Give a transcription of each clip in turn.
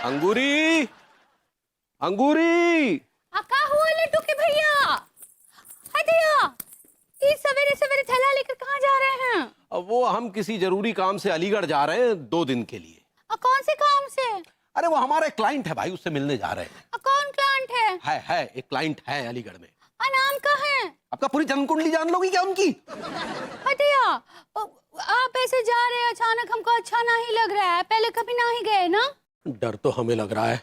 अंगूरी, अंगूरी। का हुआ लड्डू के भैया? भैया इस सवेरे सवेरे थैला लेकर कहाँ जा रहे हैं? अब वो हम किसी जरूरी काम से अलीगढ़ जा रहे हैं 2 दिन के लिए। कौन से काम से? अरे वो हमारा एक क्लाइंट है भाई, उससे मिलने जा रहे हैं। कौन क्लाइंट है? है एक क्लाइंट है अलीगढ़ में। नाम का है? आपका पूरी जन्म कुंडली जान लोगी क्या उनकी? भैया आप ऐसे जा रहे हैं अचानक, हमको अच्छा नहीं लग रहा है। पहले कभी नहीं गए ना? डर तो हमें लग रहा है,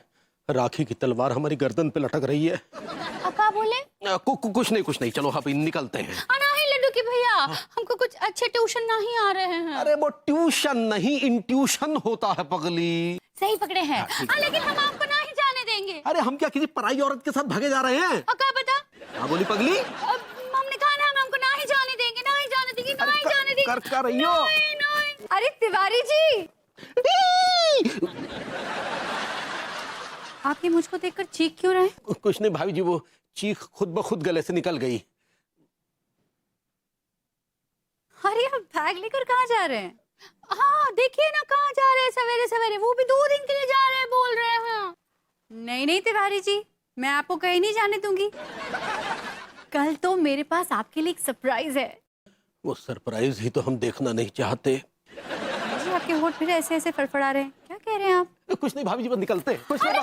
राखी की तलवार हमारी गर्दन पे लटक रही है। क्या बोले? कुछ नहीं, चलो हम निकलते हैं। नहीं लड्डू की भैया, हमको कुछ अच्छे ट्यूशन नहीं आ रहे हैं। अरे वो ट्यूशन नहीं, इंट्यूशन होता है पगली। सही पकड़े हैं। लेकिन हम आपको नहीं जाने देंगे। अरे हम क्या किसी पराई औरत के साथ भागे जा रहे हैं? क्या पता? हाँ बोली पगली। हमने कहा ना, हम हमको नहीं जाने देंगे, नहीं जाने देंगे, नहीं जाने देंगे। कर रही हो? नहीं। अरे तिवारी जी, आप ये मुझको देखकर चीख क्यों रहे? कुछ नहीं भाभी जी, वो चीख खुद ब खुद गले से निकल गई। अरे आप बैग लेकर कहाँ जा रहे हैं? हाँ देखिए ना, कहाँ जा रहे हैं सवेरे सवेरे, वो भी 2 दिन के लिए जा रहे हैं बोल रहे हैं। नहीं तिवारी जी, मैं आपको कहीं नहीं जाने दूंगी। कल तो मेरे पास आपके लिए एक सरप्राइज है। वो सरप्राइज ही तो हम देखना नहीं चाहते। जी आपके होठ फिर ऐसे ऐसे फड़फड़ा रहे हैं, क्या कह रहे हैं आप? कुछ नहीं भाभी जी, बस निकलते। कुछ नहीं,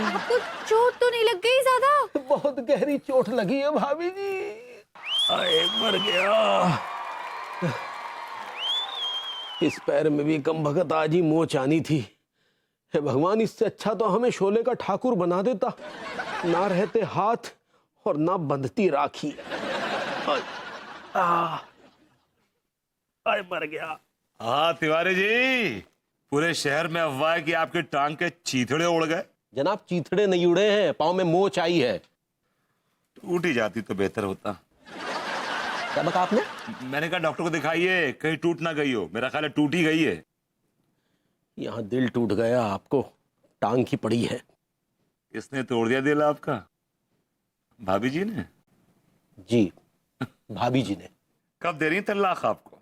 आपको चोट तो नहीं लग गई ज्यादा? बहुत गहरी चोट लगी है भाभी जी। मर गया। इस पैर में भी कम भगत आज ही मोच आनी थी। हे भगवान, इससे अच्छा तो हमें शोले का ठाकुर बना देता, ना रहते हाथ और ना बंधती राखी। मर गया। हाँ तिवारी जी, पूरे शहर में अफवाह है कि आपके टांग के चीथड़े उड़ गए। जनाब चीथड़े नहीं उड़े हैं, पाँव में मोच आई है। टूट ही जाती तो बेहतर होता। क्या बता आपने? मैंने कहा डॉक्टर को दिखाइए, कहीं टूट ना गई हो। मेरा ख्याल है टूट ही गई है। यहाँ दिल टूट गया, आपको टांग की पड़ी है। किसने तोड़ दिया दिल आपका? भाभी जी ने? जी भाभी जी ने। कब दे रही तलाक आपको?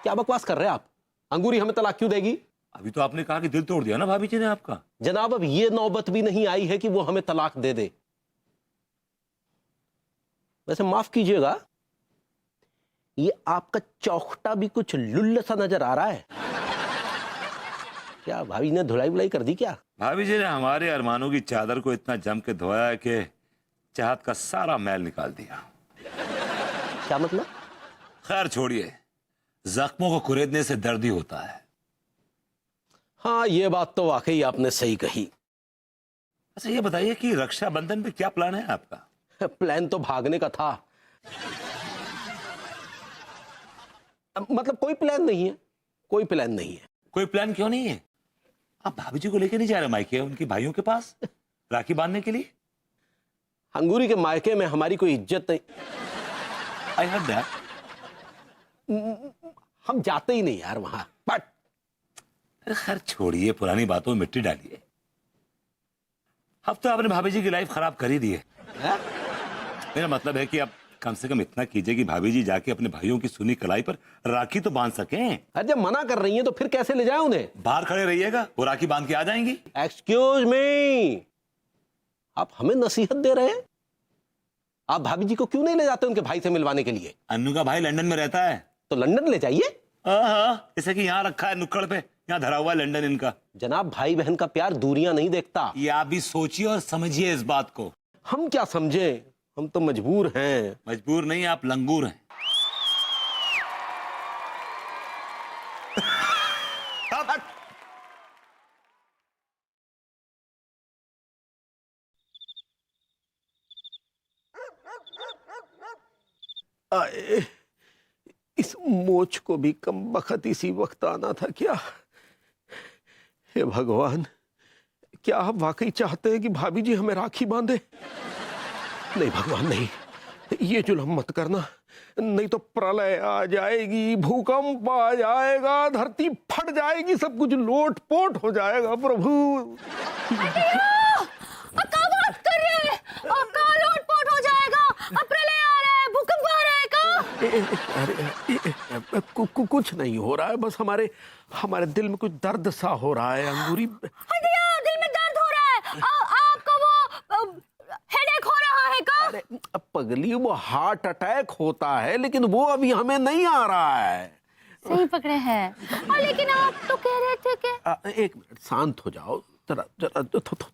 क्या बकवास कर रहे हैं आप? अंगूरी हमें तलाक क्यों देगी? अभी तो आपने कहा कि दिल तोड़ दिया ना भाभी जी ने आपका। जनाब अब ये नौबत भी नहीं आई है कि वो हमें तलाक दे दे। वैसे माफ कीजिएगा, ये आपका चौखटा भी कुछ लुल्ल सा नजर आ रहा है। क्या भाभी ने धुलाई बुलाई कर दी क्या? भाभी जी ने हमारे अरमानों की चादर को इतना जम के धोया है कि चाहत का सारा मैल निकाल दिया। क्या मतलब? खैर छोड़िए, जख्मों को कुरेदने से दर्द ही होता है। हाँ ये बात तो वाकई आपने सही कही। अच्छा ये बताइए कि रक्षाबंधन पे क्या प्लान है आपका? प्लान तो भागने का था। मतलब कोई प्लान नहीं है, कोई प्लान नहीं है। कोई प्लान क्यों नहीं है? आप भाभी जी को लेकर नहीं जा रहे मायके उनके भाइयों के पास राखी बांधने के लिए? अंगूरी के मायके में हमारी कोई इज्जत नहीं। I heard that. हम जाते ही नहीं यार वहां। बट खैर छोड़िए, पुरानी बातों में मिट्टी डालिए। अब तो आपने भाभी जी की लाइफ खराब कर ही दी है। मेरा मतलब है कि आप कम से कम इतना कीजिए कि भाभी जी जाके अपने भाइयों की सुनी कलाई पर राखी तो बांध सकें। अरे जब मना कर रही हैं तो फिर कैसे ले जाए उन्हें? बाहर खड़े रहिएगा, वो राखी बांध के आ जाएंगी। एक्सक्यूज मी, आप हमें नसीहत दे रहे हैं? आप भाभी जी को क्यों नहीं ले जाते उनके भाई से मिलवाने के लिए? अन्नू का भाई लंदन में रहता है। तो लंदन ले जाइए। हाँ, जैसे कि यहाँ रखा है नुक्कड़ पे, यहाँ धरा हुआ है लंदन इनका। जनाब भाई बहन का प्यार दूरियां नहीं देखता। ये आप भी सोचिए और समझिए इस बात को। हम क्या समझे, हम तो मजबूर हैं। मजबूर नहीं, आप लंगूर हैं। आए, इस मोच को भी कम बखत इसी वक्त आना था क्या? हे भगवान, क्या आप वाकई चाहते हैं कि भाभी जी हमें राखी बांधे? नहीं भगवान नहीं, ये जुल्म मत करना, नहीं तो प्रलय आ जाएगी, भूकंप आ जाएगा, धरती फट जाएगी, सब कुछ लोट पोट हो जाएगा। प्रभु क्या बात कर रहे हैं? अरे कुछ नहीं हो रहा है, बस हमारे हमारे दिल में कुछ दर्द सा हो रहा है अंगूरी। अरे यार, दिल में दर्द हो रहा है। आपका वो हेडेक हो रहा है का? अरे पगली, वो हार्ट अटैक होता है, लेकिन वो अभी हमें नहीं आ रहा है। सही पकड़े हैं। लेकिन आप तो कह रहे थे कि एक मिनट, शांत हो जाओ जरा जरा,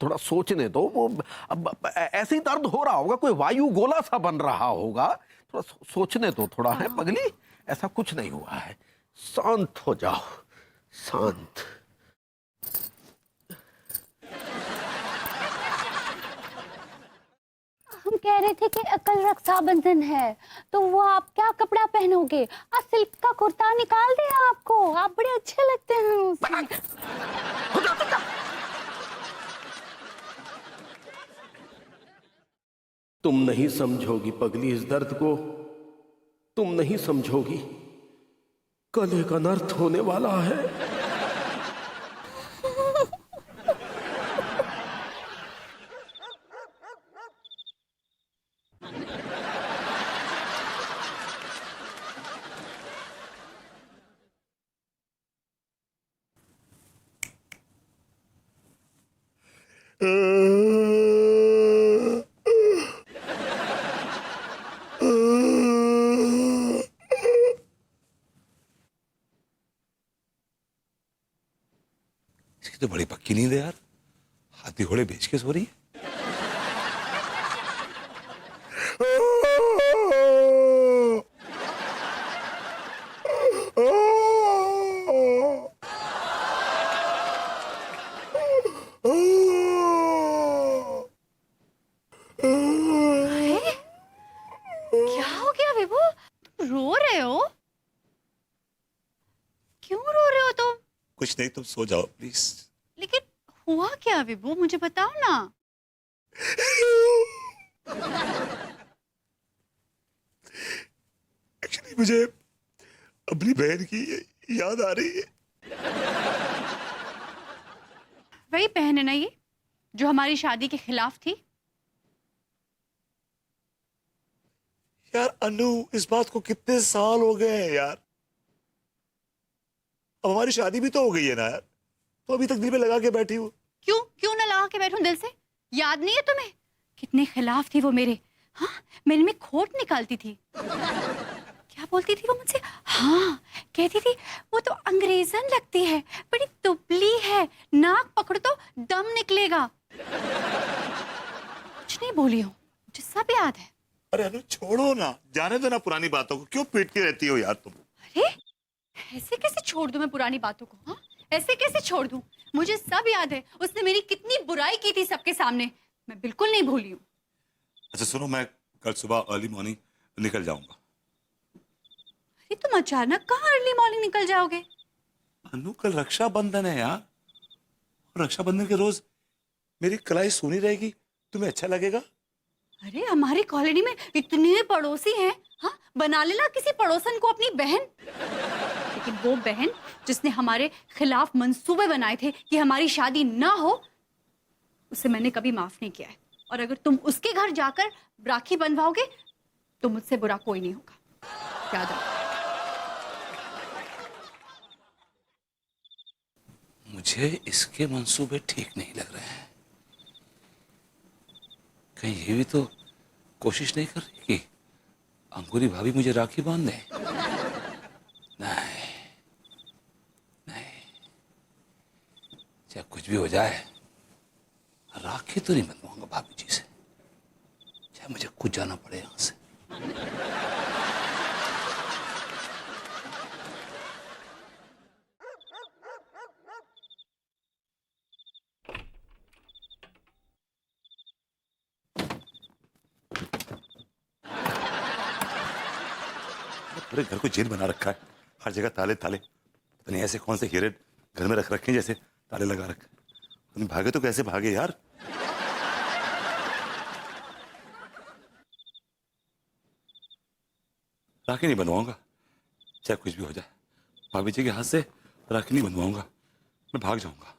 थोड़ा सोचने दो। वो अब ऐसे ही दर्द हो रहा होगा, कोई वायु गोला सा बन रहा होगा। थोड़ा सोचने दो थोड़ा, है पगली, ऐसा कुछ नहीं हुआ है। शांत हो जाओ, शांत। हम कह रहे थे कि कल रक्षाबंधन है, तो वो आप क्या कपड़ा पहनोगे? सिल्क का कुर्ता निकाल दे आपको, आप बड़े अच्छे लगते हैं उसमें। तुम नहीं समझोगी पगली इस दर्द को, तुम नहीं समझोगी। कल एक अनर्थ होने वाला है। इसकी तो बड़ी पक्की नींद है यार, हाथी घोड़े बेच के सो रही है। क्या हो गया विभू? तुम रो रहे हो? क्यों रो रहे हो तुम? कुछ नहीं, तुम सो जाओ प्लीज। लेकिन हुआ क्या विभू, मुझे बताओ ना। एक्चुअली मुझे अपनी बहन की याद आ रही है। वही बहन है ना ये, जो हमारी शादी के खिलाफ थी? यार अनु, इस बात को कितने साल हो गए हैं यार। अब हमारी शादी भी तो हो गई है ना यार, तो अभी तक दिल में लगा के बैठी हूँ। क्यों क्यों ना लगा के बैठूं दिल से? याद नहीं है तुम्हें कितने खिलाफ थी वो मेरे? हाँ, मेरे में खोट निकालती थी। क्या बोलती थी वो मुझसे? हाँ, कहती थी वो तो अंग्रेजन लगती है, बड़ी दुबली है, नाक पकड़ो तो दम निकलेगा। कुछ नहीं बोली हूँ, मुझे सब याद है। अरे अनु छोड़ो ना, जाने दो ना पुरानी बातों को, क्यों पीटती रहती हो यार तुम। अरे ऐसे कैसे छोड़ दूं मैं पुरानी बातों को? हाँ, ऐसे कैसे छोड़ दूं? मुझे सब याद है, उसने मेरी कितनी बुराई की थी सबके सामने, मैं बिल्कुल नहीं भूली हूँ। अच्छा सुनो, मैं कल सुबह अर्ली मॉर्निंग निकल जाऊंगा। अरे तुम अचानक कहाँ अर्ली मॉर्निंग निकल जाओगे? अनु कल रक्षाबंधन है यार, और रक्षाबंधन के रोज मेरी कलाई सुनी रहेगी, तुम्हें अच्छा लगेगा? अरे हमारी कॉलोनी में इतने पड़ोसी हैं, हाँ, बना लेना किसी पड़ोसन को अपनी बहन। लेकिन वो बहन जिसने हमारे खिलाफ मंसूबे बनाए थे कि हमारी शादी ना हो, उसे मैंने कभी माफ नहीं किया है। और अगर तुम उसके घर जाकर राखी बंधवाओगे तो मुझसे बुरा कोई नहीं होगा, याद रखो। मुझे इसके मंसूबे ठीक नहीं लग रहे हैं। कहीं ये भी तो कोशिश नहीं कर रही कि अंकुरी भाभी मुझे राखी बांध दे? नहीं नहीं, चाहे कुछ भी हो जाए, राखी तो नहीं बंधवाऊंगा भाभी जी से, चाहे मुझे खुद जाना पड़े यहां से। पूरे घर को जेल बना रखा है, हर जगह ताले ताले। पता नहीं ऐसे कौन से हीरे घर में रख रखे हैं जैसे ताले लगा रखे। तुम भागे तो कैसे भागे यार? राखी नहीं बनवाऊंगा, चाहे कुछ भी हो जाए। भाभी जी के हाथ से राखी नहीं बनवाऊंगा, मैं भाग जाऊंगा।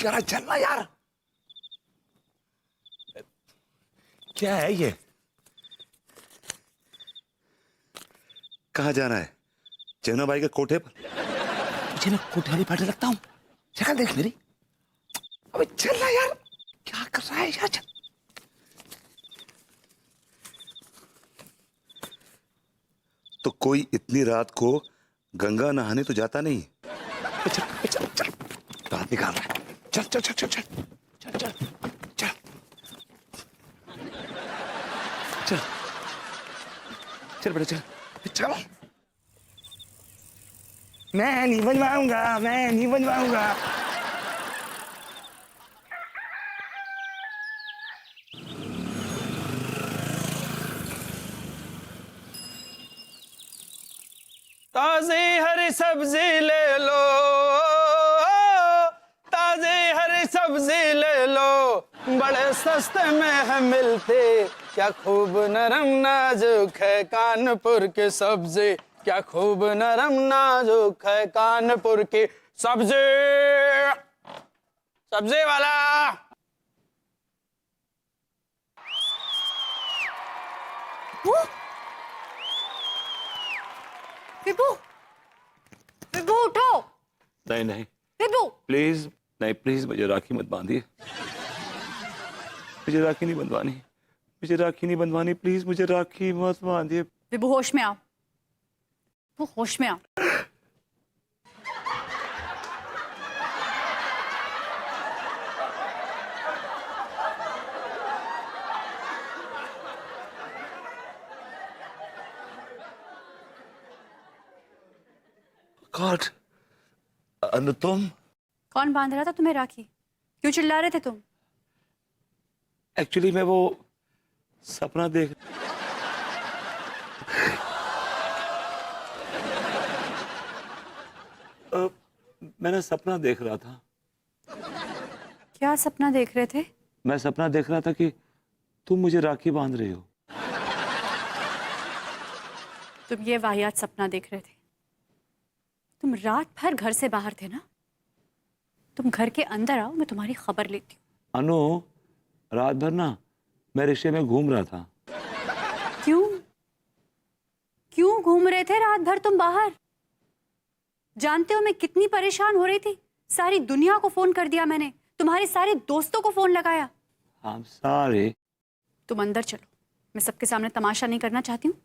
कर रहा है? चलना यार। क्या है ये? कहाँ जाना है? जमुना बाई के कोठे पर? मुझे मैं कोठे वाली पार्टी लगता हूँ। शक्ल देख मेरी। अबे चल ना यार, क्या कर रहा है यार? चल। तो कोई इतनी रात को गंगा नहाने तो जाता नहीं। चल चल चल, रात निकाल रहा है। चल चल चल चल चल चल चल चल चल चल बेटा चल चल। मैं नहीं बनवाऊंगा, मैं नहीं बनवाऊंगा। ताजे हरी सब्जी ले लो, ताजे हरी सब्जी ले लो, बड़े सस्ते में है मिलते, क्या खूब नरम नाजुक है कानपुर की सब्जी, क्या खूब नरम नाजुक है कानपुर की सब्जी। सब्जी वाला। विभू, विभू उठो। नहीं नहीं विभू, प्लीज नहीं, प्लीज मुझे राखी मत बांधिए। मुझे राखी नहीं बंधवानी, मुझे राखी नहीं बंधवानी, प्लीज मुझे राखी मत बांधिए। विभू होश में आओ, वो होश में आओ। गॉड, तुम? कौन बांध रहा था तुम्हें राखी? क्यों चिल्ला रहे थे तुम? एक्चुअली मैं वो सपना देख मैंने सपना देख रहा था। क्या सपना देख रहे थे? मैं सपना देख रहा था कि तुम मुझे राखी बांध रही हो। तुम ये वाहियात सपना देख रहे थे। तुम रात भर घर से बाहर थे ना? तुम घर के अंदर आओ, मैं तुम्हारी खबर लेती हूँ। अनु, रात भर ना मैं रिक्शे में घूम रहा था। क्यों? क्यों घूम रहे थे रात भर तुम बाहर? जानते हो मैं कितनी परेशान हो रही थी। सारी दुनिया को फोन कर दिया मैंने, तुम्हारे सारे दोस्तों को फोन लगाया। I'm sorry। तुम अंदर चलो, मैं सबके सामने तमाशा नहीं करना चाहती हूँ,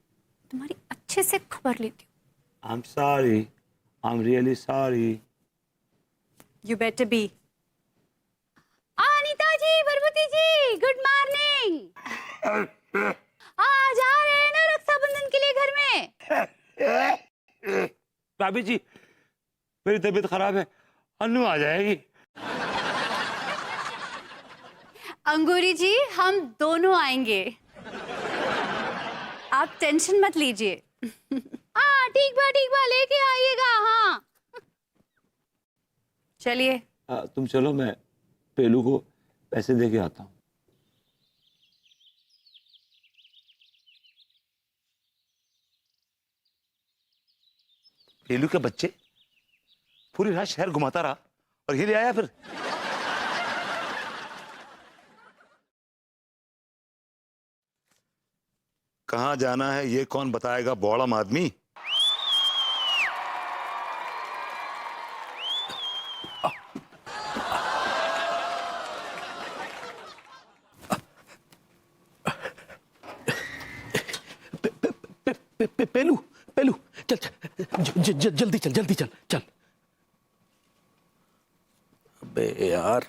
तुम्हारी अच्छे से खबर लेती हूँ। I'm sorry, I'm really sorry। You better be। Anita ji, Bharbhuti ji, good morning. आज आ रहे हैं ना रक्षाबंधन के लिए घर में? भाभी जी, मेरी तबीयत खराब है, अनु आ जाएगी। अंगूरी जी, हम दोनों आएंगे, आप टेंशन मत लीजिए। हाँ ठीक बा लेके आइएगा। हाँ चलिए। तुम चलो, मैं पेलू को पैसे दे के आता हूँ। पेलू के बच्चे पूरी रात शहर घुमाता रहा और ये ले आया फिर। कहाँ जाना है ये कौन बताएगा, बौड़म आदमी? पेलू, पेलू, चल चल, जल्दी चल, जल्दी चल चल। अबे यार,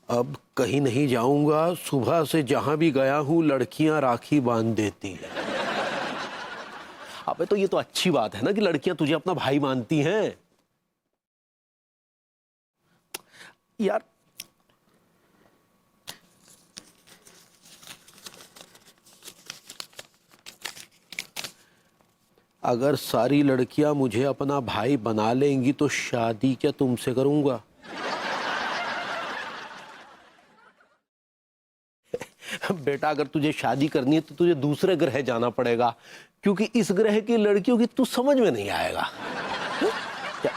अब कहीं नहीं जाऊंगा। सुबह से जहां भी गया हूं लड़कियां राखी बांध देती हैं। अबे तो ये तो अच्छी बात है ना कि लड़कियां तुझे अपना भाई मानती हैं। यार अगर सारी लड़कियां मुझे अपना भाई बना लेंगी तो शादी क्या तुमसे करूंगा? बेटा, अगर तुझे शादी करनी है तो तुझे दूसरे ग्रह जाना पड़ेगा, क्योंकि इस ग्रह की लड़कियों की तू समझ में नहीं आएगा। क्या?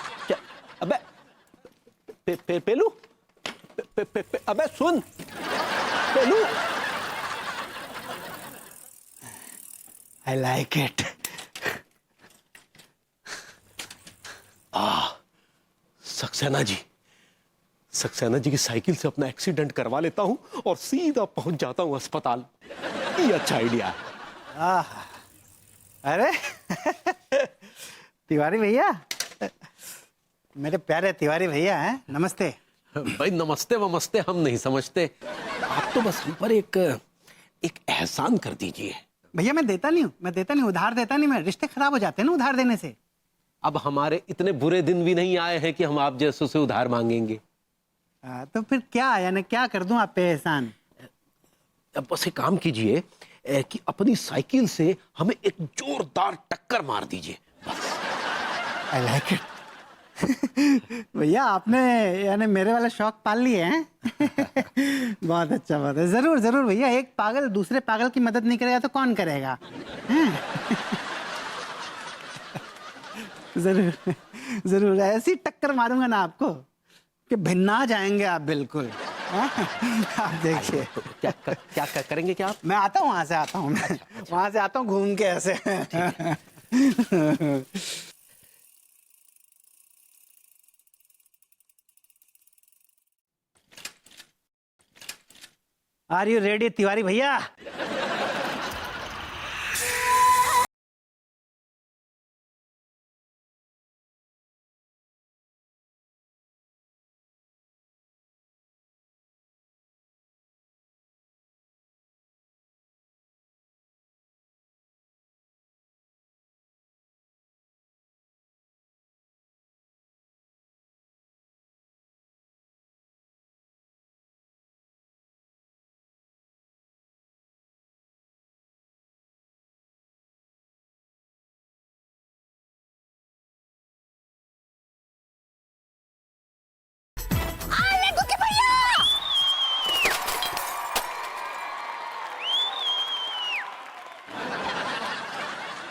पेलू अबे सुन Pelu. I like it. Saxena ji की साइकिल से अपना एक्सीडेंट करवा लेता हूं और सीधा पहुंच जाता हूं अस्पताल। ये अच्छा आइडिया है। अरे तिवारी भैया, मेरे प्यारे तिवारी भैया हैं, नमस्ते। भाई नमस्ते वमस्ते हम नहीं समझते, आप तो बस हम पर एक एहसान कर दीजिए। भैया मैं देता नहीं हूँ, उधार देता नहीं मैं, रिश्ते खराब हो जाते हैं ना उधार देने से। अब हमारे इतने बुरे दिन भी नहीं आए हैं कि हम आप जैसों से उधार मांगेंगे। तो फिर क्या, यानी क्या कर दूं आप पे एहसान? अब बस एक काम कीजिए कि अपनी साइकिल से हमें एक जोरदार टक्कर मार दीजिए बस। आई लाइक इट। भैया आपने यानी मेरे वाला शौक पाल लिए हैं। बहुत अच्छा, बात है। जरूर जरूर भैया, एक पागल दूसरे पागल की मदद नहीं करेगा तो कौन करेगा? जरूर जरूर ऐसी टक्कर मारूंगा ना आपको कि भिन्ना जाएंगे आप बिल्कुल। आप देखिए। क्या करेंगे क्या आप? मैं आता हूँ, वहां से आता हूँ, मैं वहां से आता हूँ घूम के ऐसे। आर यू रेडी तिवारी भैया?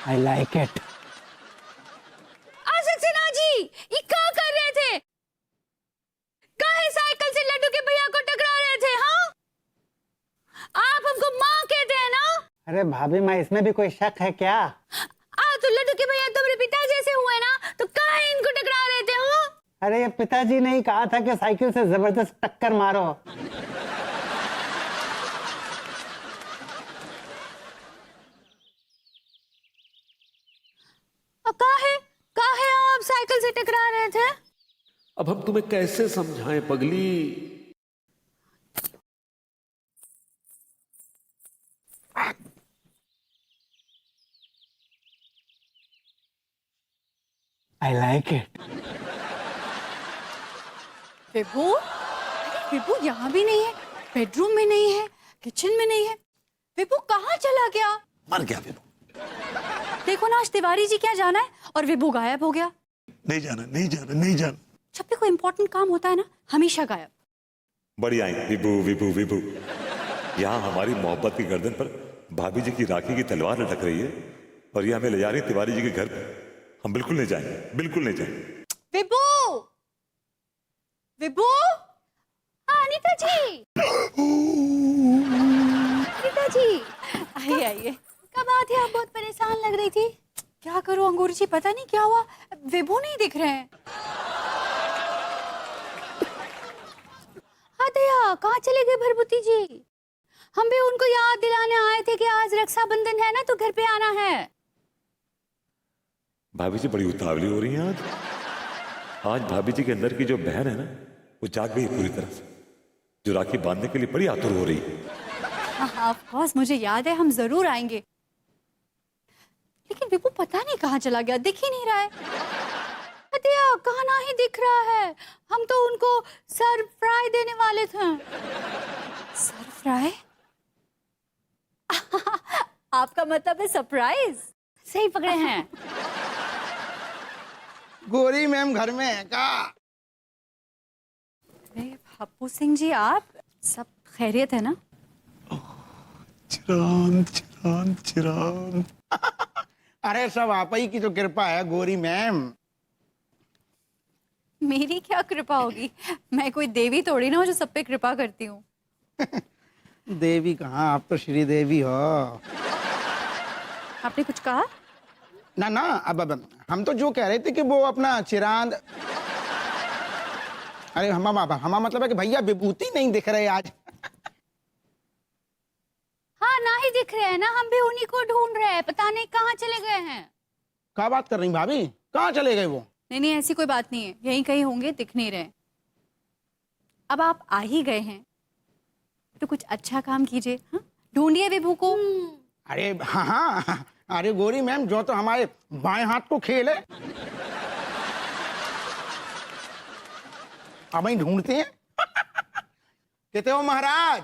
I like it. Saxena ji, ये क्या कर रहे थे? काहे साइकिल से लड्डू के भैया को टकरा रहे थे? हाँ, आप हमको माँ कहते हैं ना? अरे भाभी, मैं इसमें भी कोई शक है क्या? तो लड्डू के भैया तुम्हारे पिता जैसे हुए ना, तो काहे इनको टकरा रहे थे? हाँ, अरे ये पिताजी ने ही कहा था कि साइकिल से जबरदस्त टक्कर मारो। काहे आप साइकिल से टकरा रहे थे? अब हम तुम्हें कैसे समझाएं पगली? आई लाइक इट। विभू, विभू यहाँ भी नहीं है, बेडरूम में नहीं है, किचन में नहीं है। विभू कहाँ चला गया? मर गया विभू। देखो ना, आज तिवारी जी क्या जाना है और विभू गायब हो गया। नहीं जाना। जब भी कोई इंपॉर्टेंट काम होता है ना, हमेशा गायब। बड़ी आई विभू विभू विभू। यहाँ हमारी मोहब्बत की गर्दन पर भाभी जी की राखी की तलवार लटक रही है और ये हमें ले जा रही है तिवारी जी के घर पर। हम बिल्कुल नहीं जाएंगे, बिल्कुल नहीं जाएंगे। विभू, विभू, अनीता जी, अनीता जी, आइए आइए। कब आती? आप बहुत परेशान लग रही थी। क्या करूं अंगूर जी, पता नहीं क्या हुआ, विभू नहीं दिख रहे हैं। दया, कहाँ चले गए भरभूति जी? हम भी उनको याद दिलाने आए थे कि आज रक्षाबंधन है ना, तो घर पे आना है। भाभी जी बड़ी उतावली हो रही हैं आज भाभी जी के अंदर की जो बहन है ना, वो जाग गई पूरी तरह से, जो राखी बांधने के लिए बड़ी आतुर हो रही है। हाँ, ऑफ कोर्स मुझे याद है, हम जरूर आएंगे। लेकिन विभू पता नहीं कहाँ चला गया, दिख ही नहीं रहा है। अतिया, कहाँ ना ही दिख रहा है। हम तो उनको सर फ्राई देने वाले थे। Sir fry? आपका मतलब है सरप्राइज। सही पकड़े हैं। गोरी मैम घर में है का? हप्पू सिंह जी, आप सब खैरियत है ना? चिरान। अरे सब आप ही की तो कृपा है गोरी मैम। मेरी क्या कृपा होगी? मैं कोई देवी थोड़ी ना हूँ जो सब पे कृपा करती हूँ। देवी कहाँ, आप तो श्री देवी हो। आपने कुछ कहा? ना ना, अब हम तो जो कह रहे थे कि वो अपना चिरांद, अरे हमा मतलब है कि भैया विभूति नहीं दिख रहे आज। हाँ, ना ही दिख रहे हैं ना, हम भी उन्हीं को ढूंढ रहे हैं, पता नहीं कहाँ चले गए हैं। क्या बात कर रही भाभी, कहाँ चले गए वो? नहीं नहीं, ऐसी कोई बात नहीं है, यहीं कहीं होंगे, दिख नहीं रहे। अब आप आ ही गए हैं तो कुछ अच्छा काम कीजिए। हाँ, ढूंढिए विभू को। अरे हाँ हाँ, अरे गोरी मैम, जो तो हमारे बाएं हाथ को खेल है, अब वहीं ढूंढते हैं। कहते हो महाराज,